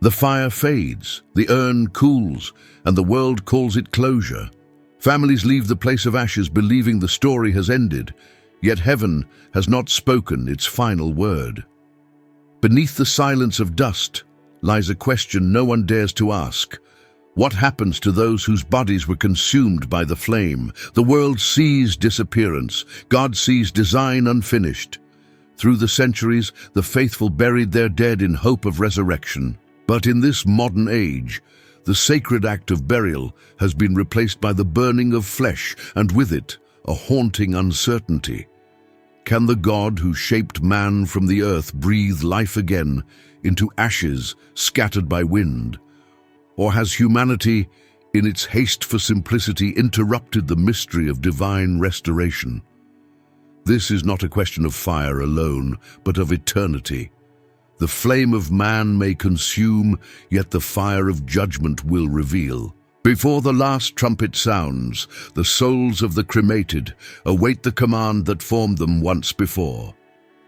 The fire fades, the urn cools, and the world calls it closure. Families leave the place of ashes believing the story has ended, yet heaven has not spoken its final word. Beneath the silence of dust lies a question no one dares to ask. What happens to those whose bodies were consumed by the flame? The world sees disappearance. God sees design unfinished. Through the centuries, the faithful buried their dead in hope of resurrection. But in this modern age, the sacred act of burial has been replaced by the burning of flesh, and with it, a haunting uncertainty. Can the God who shaped man from the earth breathe life again into ashes scattered by wind? Or has humanity, in its haste for simplicity, interrupted the mystery of divine restoration? This is not a question of fire alone, but of eternity. The flame of man may consume, yet the fire of judgment will reveal. Before the last trumpet sounds, the souls of the cremated await the command that formed them once before.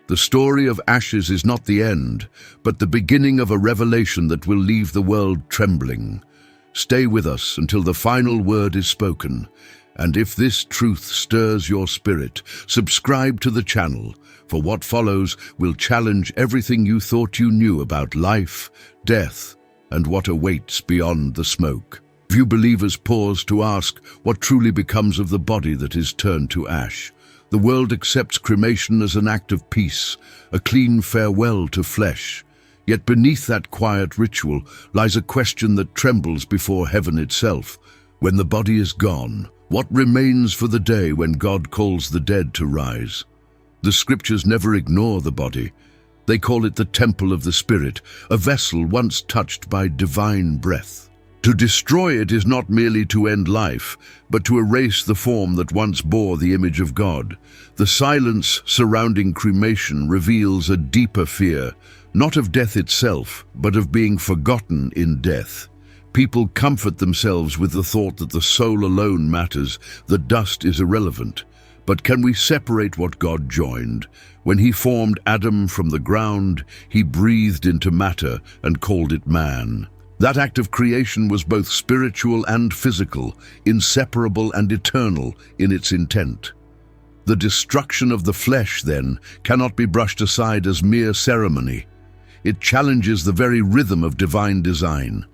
The story of ashes is not the end, but the beginning of a revelation that will leave the world trembling. Stay with us until the final word is spoken, and if this truth stirs your spirit, subscribe to the channel, for what follows will challenge everything you thought you knew about life, death, and what awaits beyond the smoke. Few believers pause to ask what truly becomes of the body that is turned to ash. The world accepts cremation as an act of peace, a clean farewell to flesh. Yet beneath that quiet ritual lies a question that trembles before heaven itself. When the body is gone, what remains for the day when God calls the dead to rise? The scriptures never ignore the body. They call it the temple of the Spirit, a vessel once touched by divine breath. To destroy it is not merely to end life, but to erase the form that once bore the image of God. The silence surrounding cremation reveals a deeper fear, not of death itself, but of being forgotten in death. People comfort themselves with the thought that the soul alone matters, that dust is irrelevant. But can we separate what God joined? When he formed Adam from the ground, he breathed into matter and called it man. That act of creation was both spiritual and physical, inseparable and eternal in its intent. The destruction of the flesh, then, cannot be brushed aside as mere ceremony. It challenges the very rhythm of divine design.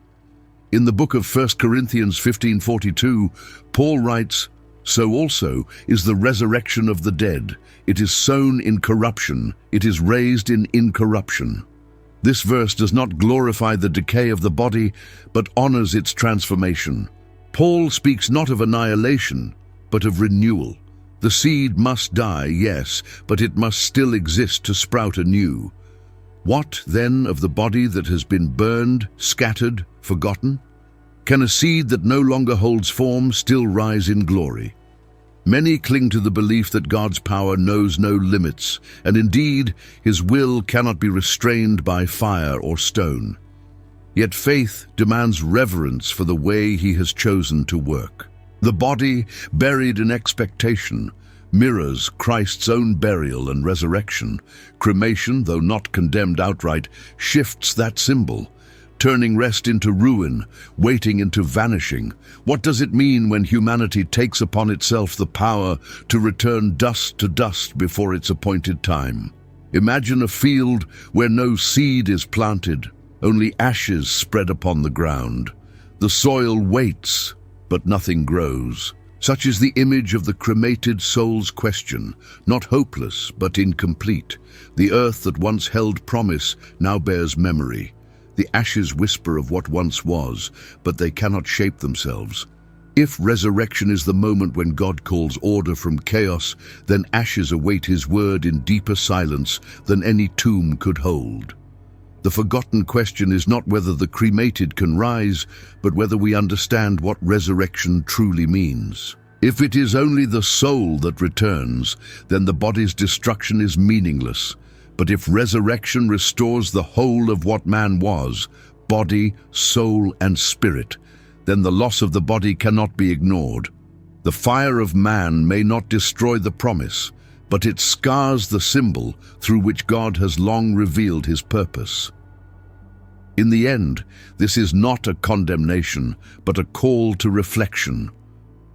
In the book of 1 Corinthians 15:42, Paul writes, "So also is the resurrection of the dead. It is sown in corruption, it is raised in incorruption." This verse does not glorify the decay of the body, but honors its transformation. Paul speaks not of annihilation, but of renewal. The seed must die, yes, but it must still exist to sprout anew. What, then, of the body that has been burned, scattered, forgotten? Can a seed that no longer holds form still rise in glory? Many cling to the belief that God's power knows no limits, and indeed, his will cannot be restrained by fire or stone. Yet faith demands reverence for the way he has chosen to work. The body, buried in expectation, mirrors Christ's own burial and resurrection. Cremation, though not condemned outright, shifts that symbol, turning rest into ruin, waiting into vanishing. What does it mean when humanity takes upon itself the power to return dust to dust before its appointed time? Imagine a field where no seed is planted, only ashes spread upon the ground. The soil waits, but nothing grows. Such is the image of the cremated soul's question, not hopeless, but incomplete. The earth that once held promise now bears memory. The ashes whisper of what once was, but they cannot shape themselves. If resurrection is the moment when God calls order from chaos, then ashes await his word in deeper silence than any tomb could hold. The forgotten question is not whether the cremated can rise, but whether we understand what resurrection truly means. If it is only the soul that returns, then the body's destruction is meaningless. But if resurrection restores the whole of what man was, body, soul, and spirit, then the loss of the body cannot be ignored. The fire of man may not destroy the promise, but it scars the symbol through which God has long revealed his purpose. In the end, this is not a condemnation, but a call to reflection.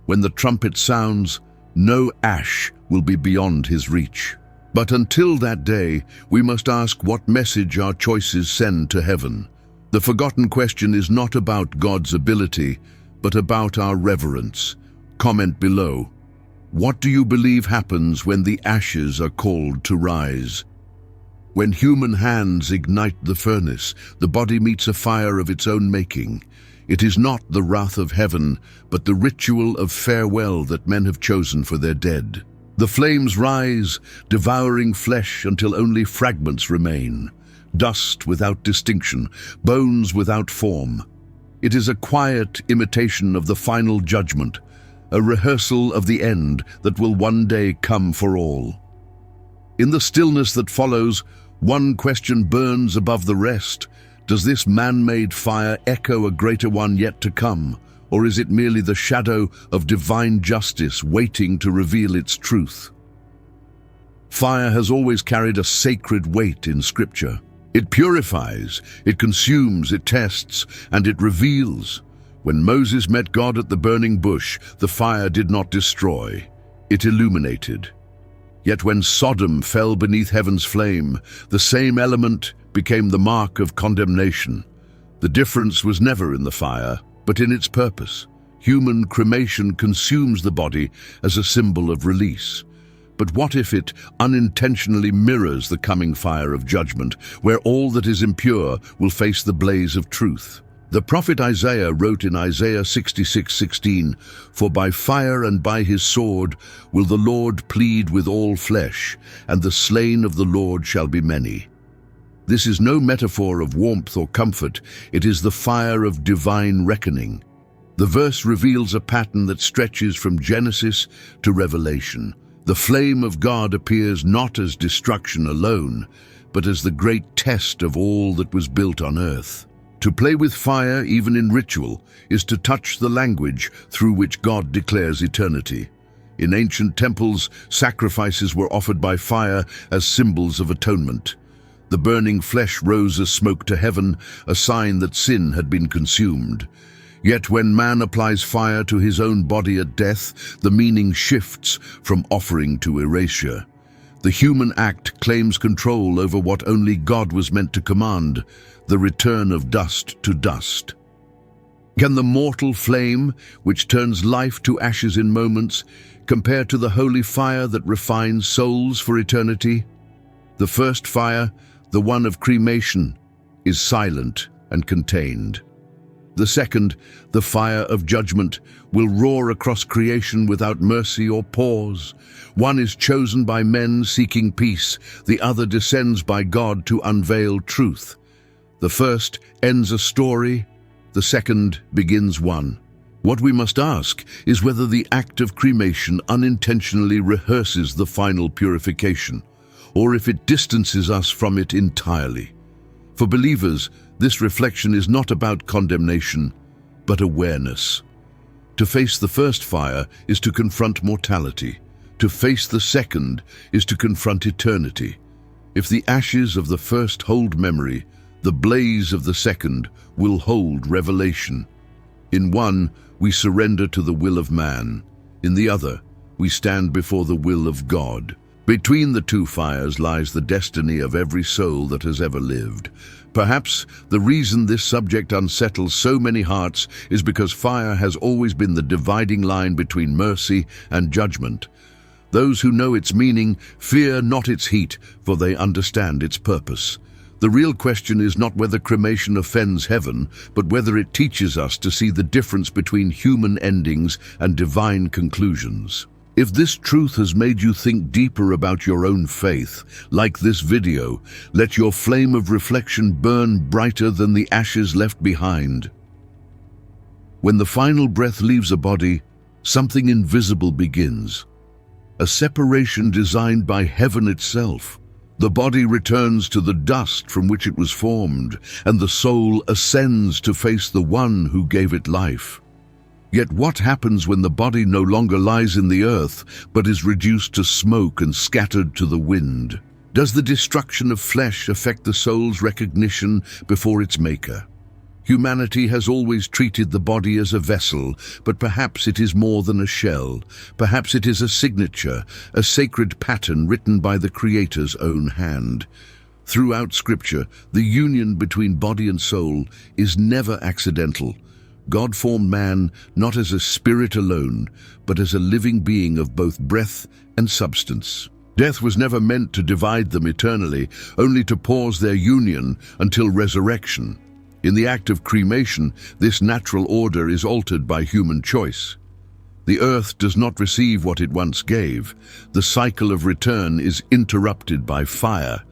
When the trumpet sounds, no ash will be beyond his reach. But until that day, we must ask what message our choices send to heaven. The forgotten question is not about God's ability, but about our reverence. Comment below. What do you believe happens when the ashes are called to rise? When human hands ignite the furnace, the body meets a fire of its own making. It is not the wrath of heaven, but the ritual of farewell that men have chosen for their dead. The flames rise, devouring flesh until only fragments remain. Dust without distinction, bones without form. It is a quiet imitation of the final judgment, a rehearsal of the end that will one day come for all. In the stillness that follows, one question burns above the rest. Does this man-made fire echo a greater one yet to come, or is it merely the shadow of divine justice waiting to reveal its truth? Fire has always carried a sacred weight in Scripture. It purifies, it consumes, it tests, and it reveals. When Moses met God at the burning bush, the fire did not destroy, it illuminated. Yet when Sodom fell beneath heaven's flame, the same element became the mark of condemnation. The difference was never in the fire, but in its purpose. Human cremation consumes the body as a symbol of release. But what if it unintentionally mirrors the coming fire of judgment, where all that is impure will face the blaze of truth? The prophet Isaiah wrote in Isaiah 66:16, "For by fire and by his sword will the Lord plead with all flesh, and the slain of the Lord shall be many." This is no metaphor of warmth or comfort, it is the fire of divine reckoning. The verse reveals a pattern that stretches from Genesis to Revelation. The flame of God appears not as destruction alone, but as the great test of all that was built on earth. To play with fire, even in ritual, is to touch the language through which God declares eternity. In ancient temples, sacrifices were offered by fire as symbols of atonement. The burning flesh rose as smoke to heaven, a sign that sin had been consumed. Yet when man applies fire to his own body at death, the meaning shifts from offering to erasure. The human act claims control over what only God was meant to command, the return of dust to dust. Can the mortal flame, which turns life to ashes in moments, compare to the holy fire that refines souls for eternity? The first fire, the one of cremation, is silent and contained. The second, the fire of judgment, will roar across creation without mercy or pause. One is chosen by men seeking peace, the other descends by God to unveil truth. The first ends a story, the second begins one. What we must ask is whether the act of cremation unintentionally rehearses the final purification, or if it distances us from it entirely. For believers, this reflection is not about condemnation, but awareness. To face the first fire is to confront mortality. To face the second is to confront eternity. If the ashes of the first hold memory, the blaze of the second will hold revelation. In one, we surrender to the will of man. In the other, we stand before the will of God. Between the two fires lies the destiny of every soul that has ever lived. Perhaps the reason this subject unsettles so many hearts is because fire has always been the dividing line between mercy and judgment. Those who know its meaning fear not its heat, for they understand its purpose. The real question is not whether cremation offends heaven, but whether it teaches us to see the difference between human endings and divine conclusions. If this truth has made you think deeper about your own faith, like this video, let your flame of reflection burn brighter than the ashes left behind. When the final breath leaves a body, something invisible begins. A separation designed by heaven itself. The body returns to the dust from which it was formed, and the soul ascends to face the one who gave it life. Yet what happens when the body no longer lies in the earth, but is reduced to smoke and scattered to the wind? Does the destruction of flesh affect the soul's recognition before its maker? Humanity has always treated the body as a vessel, but perhaps it is more than a shell. Perhaps it is a signature, a sacred pattern written by the Creator's own hand. Throughout Scripture, the union between body and soul is never accidental. God formed man not as a spirit alone, but as a living being of both breath and substance. Death was never meant to divide them eternally, only to pause their union until resurrection. In the act of cremation, this natural order is altered by human choice. The earth does not receive what it once gave. The cycle of return is interrupted by fire.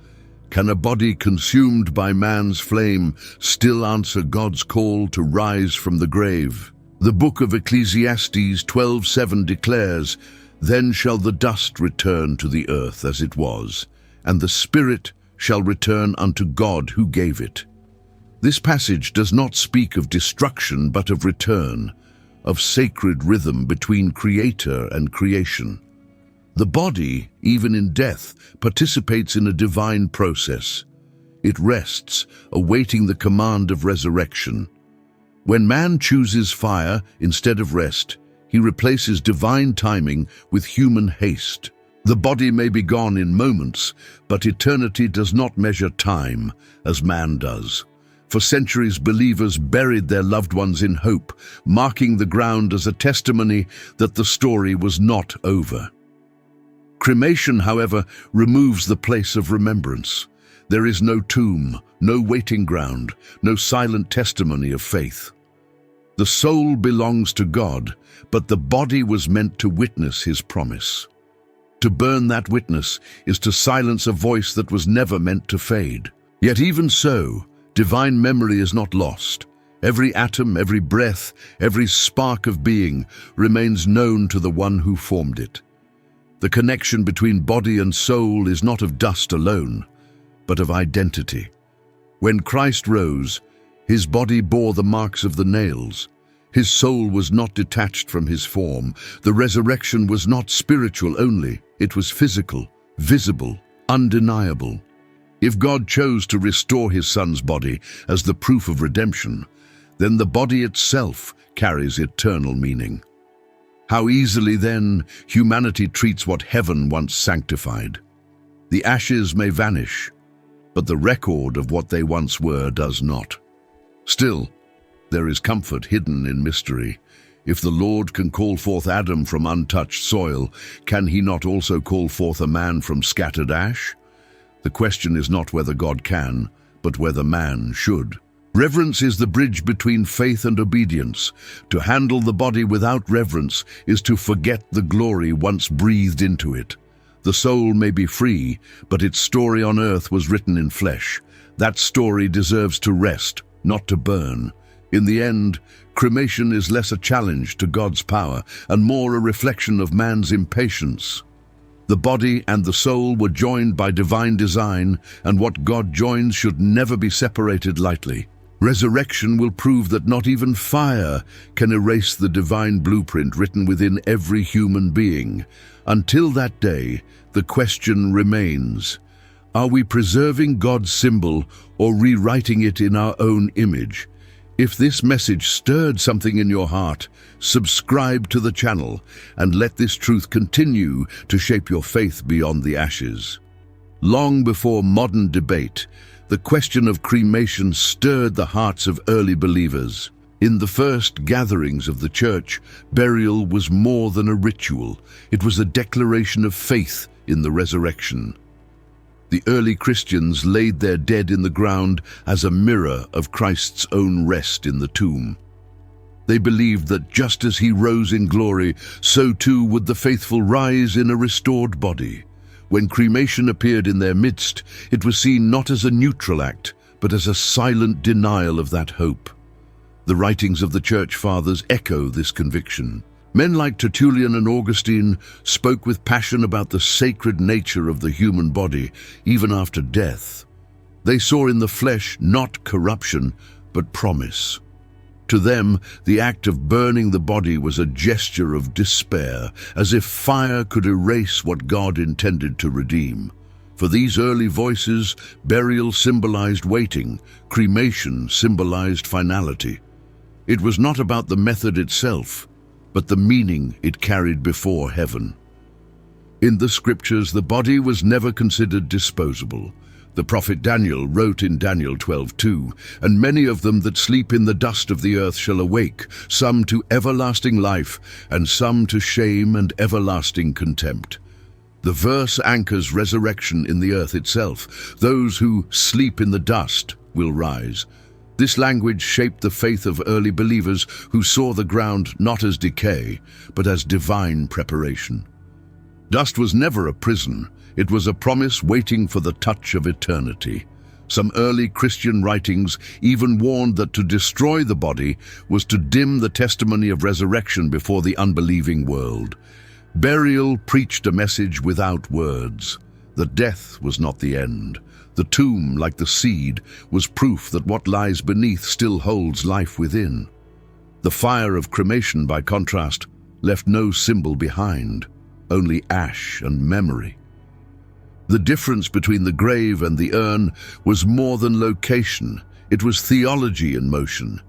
Can a body consumed by man's flame still answer God's call to rise from the grave? The book of Ecclesiastes 12:7 declares, "Then shall the dust return to the earth as it was, and the spirit shall return unto God who gave it." This passage does not speak of destruction but of return, of sacred rhythm between Creator and creation. The body, even in death, participates in a divine process. It rests, awaiting the command of resurrection. When man chooses fire instead of rest, he replaces divine timing with human haste. The body may be gone in moments, but eternity does not measure time as man does. For centuries, believers buried their loved ones in hope, marking the ground as a testimony that the story was not over. Cremation, however, removes the place of remembrance. There is no tomb, no waiting ground, no silent testimony of faith. The soul belongs to God, but the body was meant to witness His promise. To burn that witness is to silence a voice that was never meant to fade. Yet even so, divine memory is not lost. Every atom, every breath, every spark of being remains known to the one who formed it. The connection between body and soul is not of dust alone, but of identity. When Christ rose, His body bore the marks of the nails. His soul was not detached from His form. The resurrection was not spiritual only, it was physical, visible, undeniable. If God chose to restore His Son's body as the proof of redemption, then the body itself carries eternal meaning. How easily, then, humanity treats what heaven once sanctified. The ashes may vanish, but the record of what they once were does not. Still, there is comfort hidden in mystery. If the Lord can call forth Adam from untouched soil, can He not also call forth a man from scattered ash? The question is not whether God can, but whether man should. Reverence is the bridge between faith and obedience. To handle the body without reverence is to forget the glory once breathed into it. The soul may be free, but its story on earth was written in flesh. That story deserves to rest, not to burn. In the end, cremation is less a challenge to God's power and more a reflection of man's impatience. The body and the soul were joined by divine design, and what God joins should never be separated lightly. Resurrection will prove that not even fire can erase the divine blueprint written within every human being. Until that day, the question remains: are we preserving God's symbol or rewriting it in our own image? If this message stirred something in your heart, subscribe to the channel and let this truth continue to shape your faith beyond the ashes. Long before modern debate, the question of cremation stirred the hearts of early believers. In the first gatherings of the church, burial was more than a ritual. It was a declaration of faith in the resurrection. The early Christians laid their dead in the ground as a mirror of Christ's own rest in the tomb. They believed that just as He rose in glory, so too would the faithful rise in a restored body. When cremation appeared in their midst, it was seen not as a neutral act, but as a silent denial of that hope. The writings of the Church Fathers echo this conviction. Men like Tertullian and Augustine spoke with passion about the sacred nature of the human body, even after death. They saw in the flesh not corruption, but promise. To them, the act of burning the body was a gesture of despair, as if fire could erase what God intended to redeem. For these early voices, burial symbolized waiting, cremation symbolized finality. It was not about the method itself, but the meaning it carried before heaven. In the scriptures, the body was never considered disposable. The prophet Daniel wrote in Daniel 12:2, "And many of them that sleep in the dust of the earth shall awake, some to everlasting life, and some to shame and everlasting contempt." The verse anchors resurrection in the earth itself. Those who sleep in the dust will rise. This language shaped the faith of early believers who saw the ground not as decay, but as divine preparation. Dust was never a prison. It was a promise waiting for the touch of eternity. Some early Christian writings even warned that to destroy the body was to dim the testimony of resurrection before the unbelieving world. Burial preached a message without words, that death was not the end. The tomb, like the seed, was proof that what lies beneath still holds life within. The fire of cremation, by contrast, left no symbol behind, only ash and memory. The difference between the grave and the urn was more than location, it was theology in motion.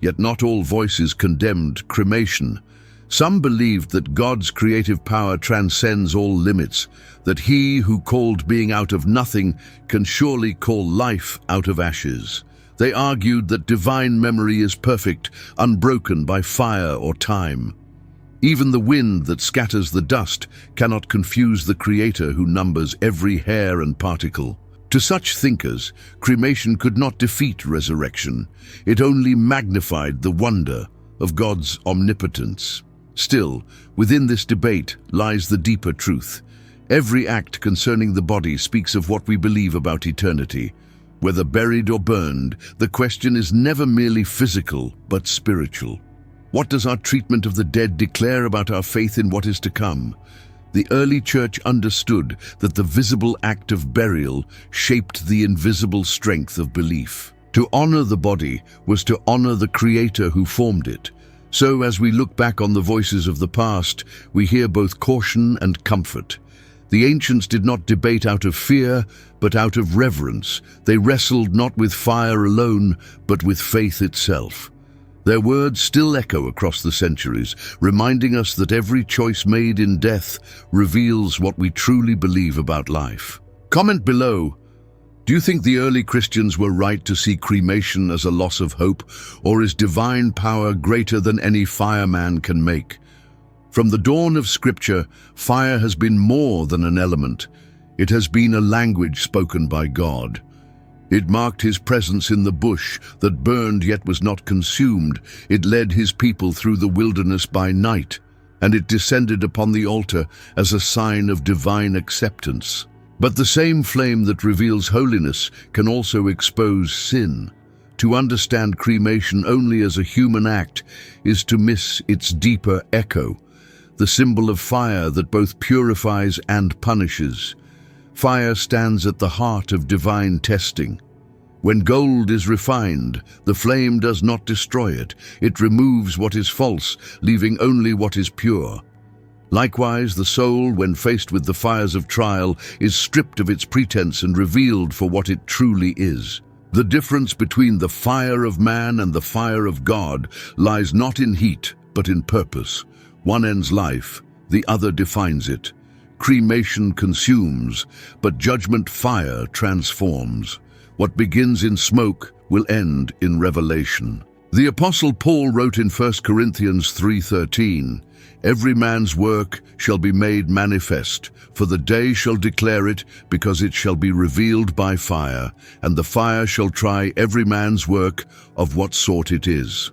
Yet not all voices condemned cremation. Some believed that God's creative power transcends all limits, that he who called being out of nothing can surely call life out of ashes. They argued that divine memory is perfect, unbroken by fire or time. Even the wind that scatters the dust cannot confuse the Creator who numbers every hair and particle. To such thinkers, cremation could not defeat resurrection. It only magnified the wonder of God's omnipotence. Still, within this debate lies the deeper truth. Every act concerning the body speaks of what we believe about eternity. Whether buried or burned, the question is never merely physical, but spiritual. What does our treatment of the dead declare about our faith in what is to come? The early church understood that the visible act of burial shaped the invisible strength of belief. To honor the body was to honor the Creator who formed it. So as we look back on the voices of the past, we hear both caution and comfort. The ancients did not debate out of fear, but out of reverence. They wrestled not with fire alone, but with faith itself. Their words still echo across the centuries, reminding us that every choice made in death reveals what we truly believe about life. Comment below. Do you think the early Christians were right to see cremation as a loss of hope, or is divine power greater than any fireman can make? From the dawn of Scripture, fire has been more than an element. It has been a language spoken by God. It marked his presence in the bush that burned yet was not consumed. It led his people through the wilderness by night, and it descended upon the altar as a sign of divine acceptance. But the same flame that reveals holiness can also expose sin. To understand cremation only as a human act is to miss its deeper echo, the symbol of fire that both purifies and punishes. Fire stands at the heart of divine testing. When gold is refined, the flame does not destroy it. It removes what is false, leaving only what is pure. Likewise, the soul, when faced with the fires of trial, is stripped of its pretense and revealed for what it truly is. The difference between the fire of man and the fire of God lies not in heat, but in purpose. One ends life, the other defines it. Cremation consumes, but judgment fire transforms. What begins in smoke will end in revelation. The Apostle Paul wrote in 1 Corinthians 3:13, "Every man's work shall be made manifest, for the day shall declare it, because it shall be revealed by fire, and the fire shall try every man's work of what sort it is."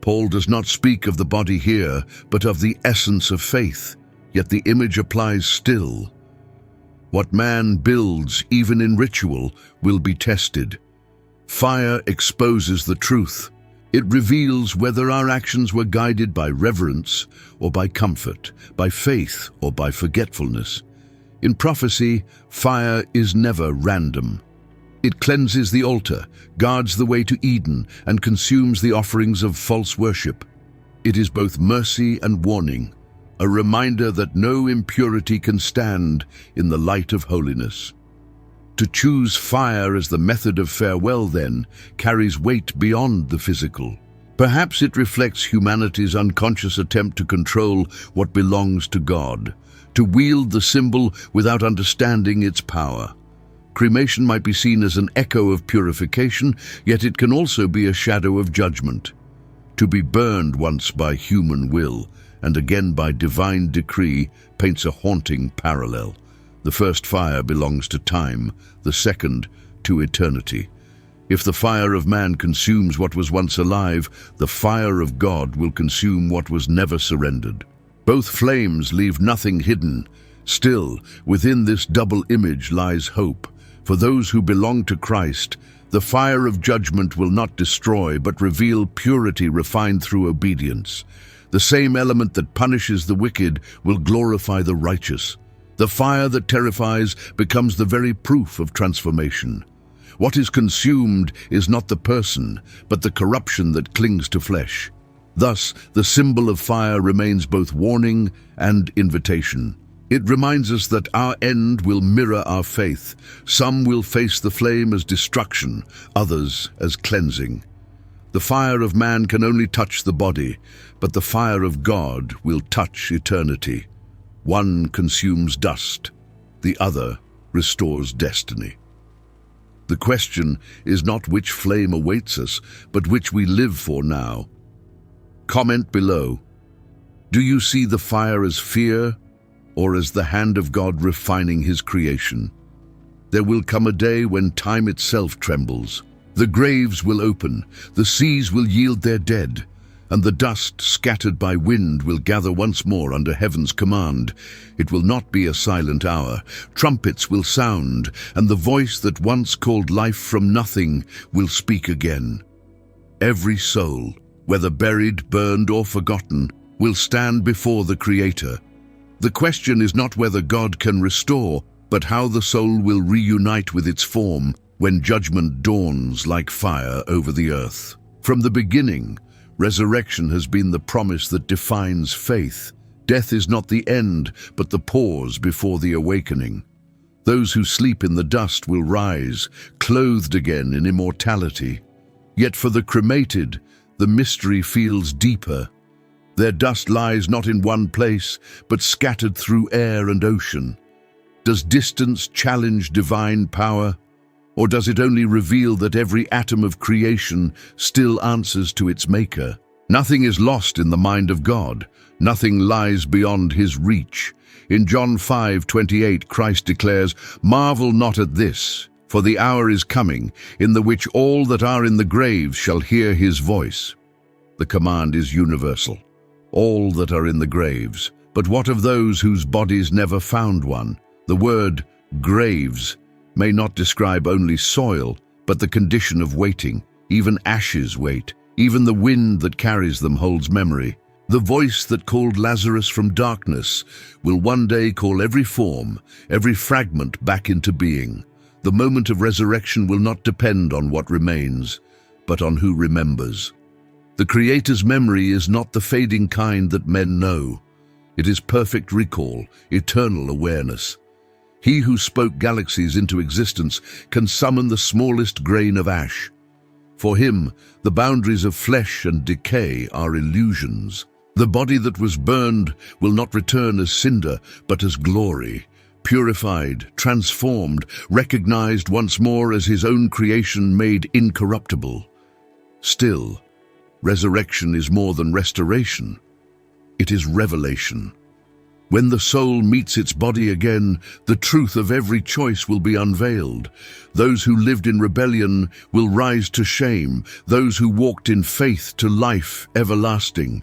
Paul does not speak of the body here, but of the essence of faith, yet the image applies still. What man builds, even in ritual, will be tested. Fire exposes the truth. It reveals whether our actions were guided by reverence or by comfort, by faith or by forgetfulness. In prophecy, fire is never random. It cleanses the altar, guards the way to Eden, and consumes the offerings of false worship. It is both mercy and warning, a reminder that no impurity can stand in the light of holiness. To choose fire as the method of farewell, then, carries weight beyond the physical. Perhaps it reflects humanity's unconscious attempt to control what belongs to God, to wield the symbol without understanding its power. Cremation might be seen as an echo of purification, yet it can also be a shadow of judgment. To be burned once by human will, and again by divine decree, paints a haunting parallel. The first fire belongs to time, the second to eternity. If the fire of man consumes what was once alive, the fire of God will consume what was never surrendered. Both flames leave nothing hidden. Still, within this double image lies hope. For those who belong to Christ, the fire of judgment will not destroy but reveal purity refined through obedience. The same element that punishes the wicked will glorify the righteous. The fire that terrifies becomes the very proof of transformation. What is consumed is not the person, but the corruption that clings to flesh. Thus, the symbol of fire remains both warning and invitation. It reminds us that our end will mirror our faith. Some will face the flame as destruction, others as cleansing. The fire of man can only touch the body, but the fire of God will touch eternity. One consumes dust, the other restores destiny. The question is not which flame awaits us, but which we live for now. Comment below. Do you see the fire as fear, or as the hand of God refining his creation? There will come a day when time itself trembles. The graves will open, the seas will yield their dead, and the dust scattered by wind will gather once more under heaven's command. It will not be a silent hour. Trumpets will sound, and the voice that once called life from nothing will speak again. Every soul, whether buried, burned, or forgotten, will stand before the Creator. The question is not whether God can restore, but how the soul will reunite with its form when judgment dawns like fire over the earth. From the beginning, resurrection has been the promise that defines faith. Death is not the end, but the pause before the awakening. Those who sleep in the dust will rise, clothed again in immortality. Yet for the cremated, the mystery feels deeper. Their dust lies not in one place, but scattered through air and ocean. Does distance challenge divine power? Or does it only reveal that every atom of creation still answers to its maker? Nothing is lost in the mind of God. Nothing lies beyond his reach. In John 5:28, Christ declares, "Marvel not at this, for the hour is coming, in the which all that are in the graves shall hear his voice." The command is universal. All that are in the graves. But what of those whose bodies never found one? The word graves may not describe only soil, but the condition of waiting. Even ashes wait. Even the wind that carries them holds memory. The voice that called Lazarus from darkness will one day call every form, every fragment back into being. The moment of resurrection will not depend on what remains, but on who remembers. The Creator's memory is not the fading kind that men know. It is perfect recall, eternal awareness. He who spoke galaxies into existence can summon the smallest grain of ash. For him, the boundaries of flesh and decay are illusions. The body that was burned will not return as cinder, but as glory, purified, transformed, recognized once more as his own creation made incorruptible. Still, resurrection is more than restoration. It is revelation. When the soul meets its body again, the truth of every choice will be unveiled. Those who lived in rebellion will rise to shame, those who walked in faith to life everlasting.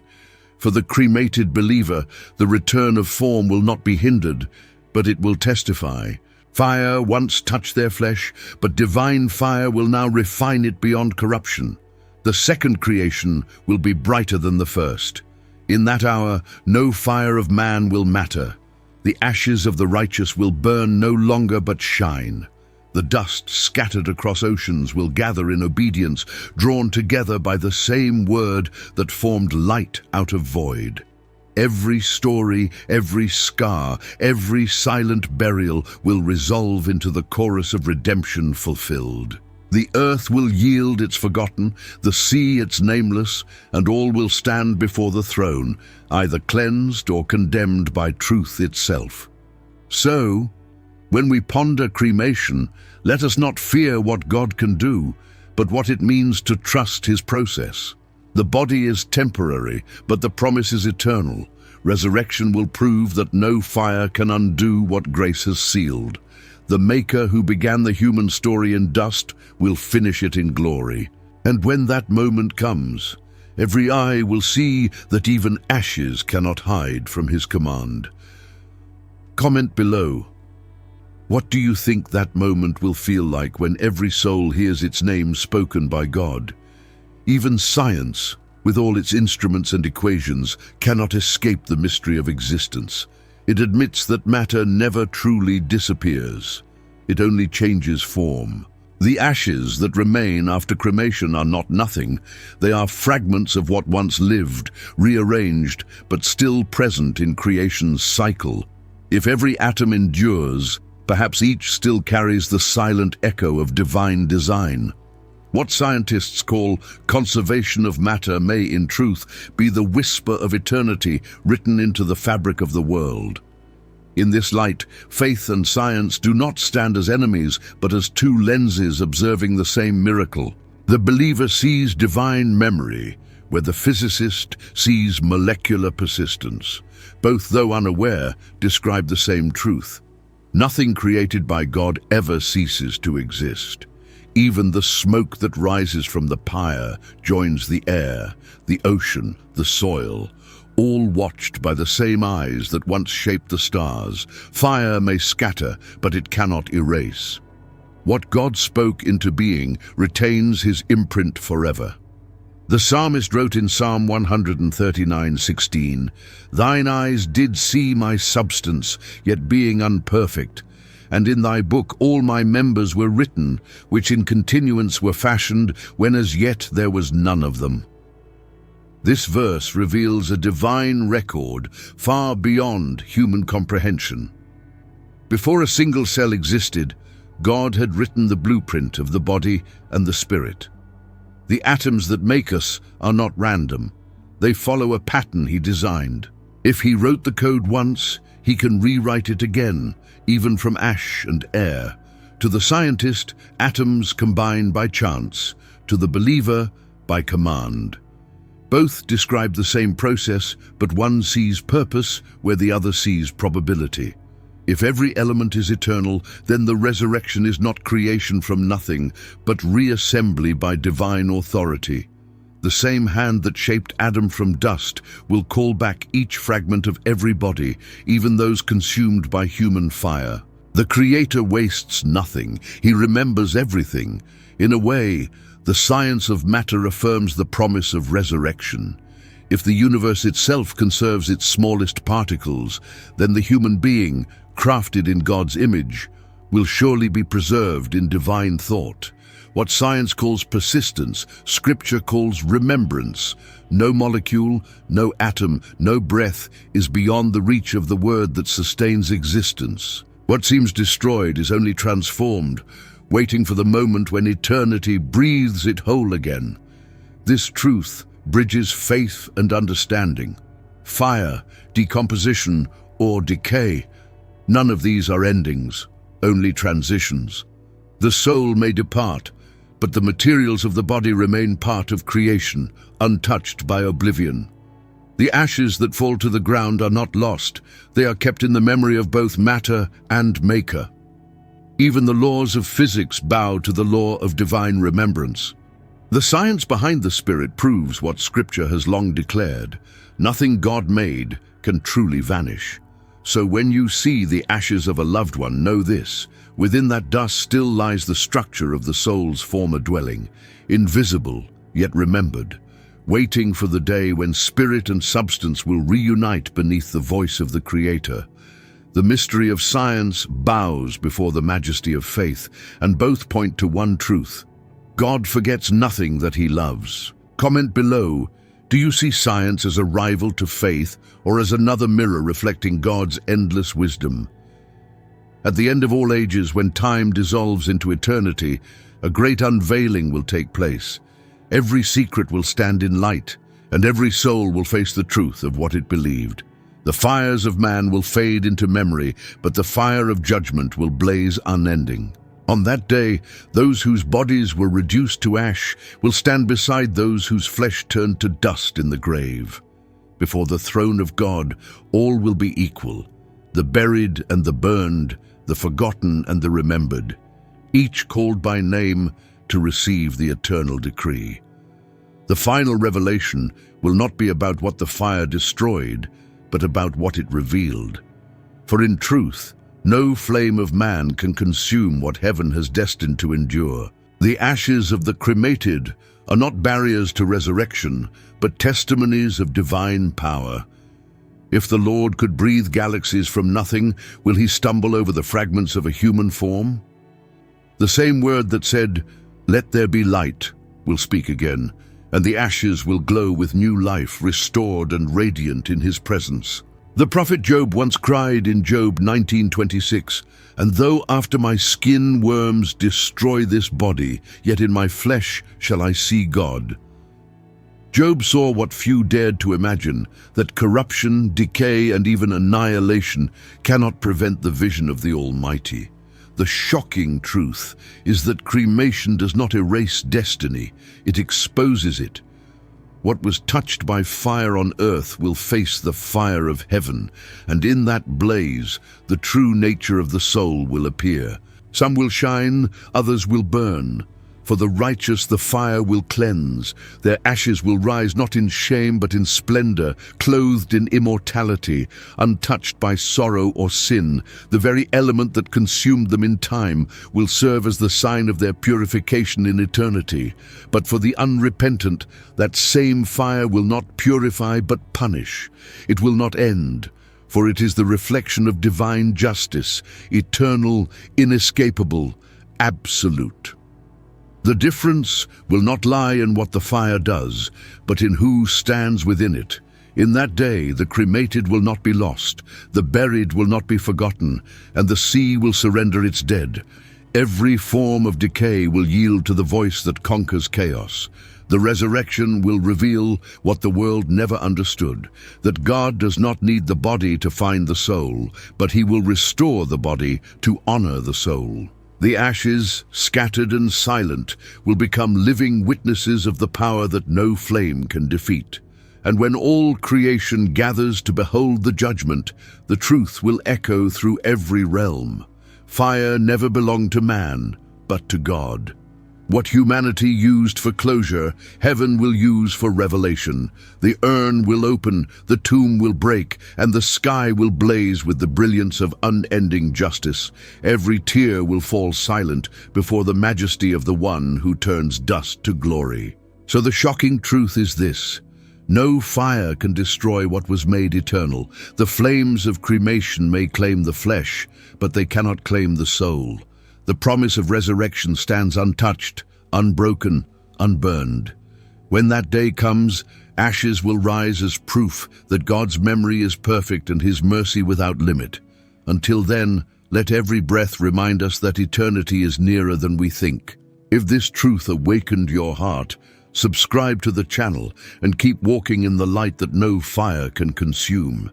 For the cremated believer, the return of form will not be hindered, but it will testify. Fire once touched their flesh, but divine fire will now refine it beyond corruption. The second creation will be brighter than the first. In that hour, no fire of man will matter. The ashes of the righteous will burn no longer but shine. The dust scattered across oceans will gather in obedience, drawn together by the same word that formed light out of void. every story, every scar, every silent burial will resolve into the chorus of redemption fulfilled. The earth will yield its forgotten, the sea its nameless, and all will stand before the throne, either cleansed or condemned by truth itself. So, when we ponder cremation, let us not fear what God can do, but what it means to trust His process. The body is temporary, but the promise is eternal. Resurrection will prove that no fire can undo what grace has sealed. The Maker who began the human story in dust will finish it in glory. And when that moment comes, every eye will see that even ashes cannot hide from His command. Comment below. What do you think that moment will feel like when every soul hears its name spoken by God? Even science, with all its instruments and equations, cannot escape the mystery of existence. It admits that matter never truly disappears. It only changes form. The ashes that remain after cremation are not nothing. They are fragments of what once lived, rearranged, but still present in creation's cycle. If every atom endures, perhaps each still carries the silent echo of divine design. What scientists call conservation of matter may, in truth, be the whisper of eternity written into the fabric of the world. In this light, faith and science do not stand as enemies, but as two lenses observing the same miracle. The believer sees divine memory, where the physicist sees molecular persistence. Both, though unaware, describe the same truth. Nothing created by God ever ceases to exist. Even the smoke that rises from the pyre joins the air, the ocean, the soil, all watched by the same eyes that once shaped the stars. Fire may scatter, but it cannot erase. What God spoke into being retains His imprint forever. The psalmist wrote in Psalm 139:16, "Thine eyes did see my substance, yet being unperfect. And in thy book all my members were written, which in continuance were fashioned, when as yet there was none of them." This verse reveals a divine record far beyond human comprehension. Before a single cell existed, God had written the blueprint of the body and the spirit. The atoms that make us are not random. They follow a pattern He designed. If He wrote the code once, He can rewrite it again, even from ash and air. To the scientist, atoms combine by chance. To the believer, by command. Both describe the same process, but one sees purpose where the other sees probability. If every element is eternal, then the resurrection is not creation from nothing, but reassembly by divine authority. The same hand that shaped Adam from dust will call back each fragment of every body, even those consumed by human fire. The Creator wastes nothing. He remembers everything. In a way, the science of matter affirms the promise of resurrection. If the universe itself conserves its smallest particles, then the human being, crafted in God's image, will surely be preserved in divine thought. What science calls persistence, Scripture calls remembrance. No molecule, no atom, no breath is beyond the reach of the word that sustains existence. What seems destroyed is only transformed, waiting for the moment when eternity breathes it whole again. This truth bridges faith and understanding. Fire, decomposition, or decay, none of these are endings, only transitions. The soul may depart, but the materials of the body remain part of creation, untouched by oblivion. The ashes that fall to the ground are not lost. They are kept in the memory of both matter and maker. Even the laws of physics bow to the law of divine remembrance. The science behind the Spirit proves what Scripture has long declared. Nothing God made can truly vanish. So when you see the ashes of a loved one, know this: within that dust still lies the structure of the soul's former dwelling, invisible yet remembered, waiting for the day when spirit and substance will reunite beneath the voice of the Creator. The mystery of science bows before the majesty of faith, and both point to one truth: God forgets nothing that He loves. Comment below: Do you see science as a rival to faith or as another mirror reflecting God's endless wisdom? At the end of all ages, when time dissolves into eternity, a great unveiling will take place. Every secret will stand in light, and every soul will face the truth of what it believed. The fires of man will fade into memory, but the fire of judgment will blaze unending. On that day, those whose bodies were reduced to ash will stand beside those whose flesh turned to dust in the grave. Before the throne of God, all will be equal, the buried and the burned, the forgotten and the remembered, each called by name to receive the eternal decree. The final revelation will not be about what the fire destroyed, but about what it revealed. For in truth, no flame of man can consume what heaven has destined to endure. The ashes of the cremated are not barriers to resurrection, but testimonies of divine power. If the Lord could breathe galaxies from nothing, will he stumble over the fragments of a human form? The same word that said, "Let there be light," will speak again, and the ashes will glow with new life, restored and radiant in his presence. The prophet Job once cried in Job 19:26, "And though after my skin worms destroy this body, yet in my flesh shall I see God." Job saw what few dared to imagine, that corruption, decay, and even annihilation cannot prevent the vision of the Almighty. The shocking truth is that cremation does not erase destiny, it exposes it. What was touched by fire on earth will face the fire of heaven, and in that blaze, the true nature of the soul will appear. Some will shine, others will burn. For the righteous the fire will cleanse. Their ashes will rise not in shame but in splendor, clothed in immortality, untouched by sorrow or sin. The very element that consumed them in time will serve as the sign of their purification in eternity. But for the unrepentant, that same fire will not purify but punish. It will not end, for it is the reflection of divine justice, eternal, inescapable, absolute. The difference will not lie in what the fire does, but in who stands within it. In that day the cremated will not be lost, the buried will not be forgotten, and the sea will surrender its dead. Every form of decay will yield to the voice that conquers chaos. The resurrection will reveal what the world never understood, that God does not need the body to find the soul, but he will restore the body to honor the soul. The ashes, scattered and silent, will become living witnesses of the power that no flame can defeat. And when all creation gathers to behold the judgment, the truth will echo through every realm. Fire never belonged to man, but to God. What humanity used for closure, heaven will use for revelation. The urn will open, the tomb will break, and the sky will blaze with the brilliance of unending justice. Every tear will fall silent before the majesty of the one who turns dust to glory. So the shocking truth is this: no fire can destroy what was made eternal. The flames of cremation may claim the flesh, but they cannot claim the soul. The promise of resurrection stands untouched, unbroken, unburned. When that day comes, ashes will rise as proof that God's memory is perfect and his mercy without limit. Until then, let every breath remind us that eternity is nearer than we think. If this truth awakened your heart, subscribe to the channel and keep walking in the light that no fire can consume.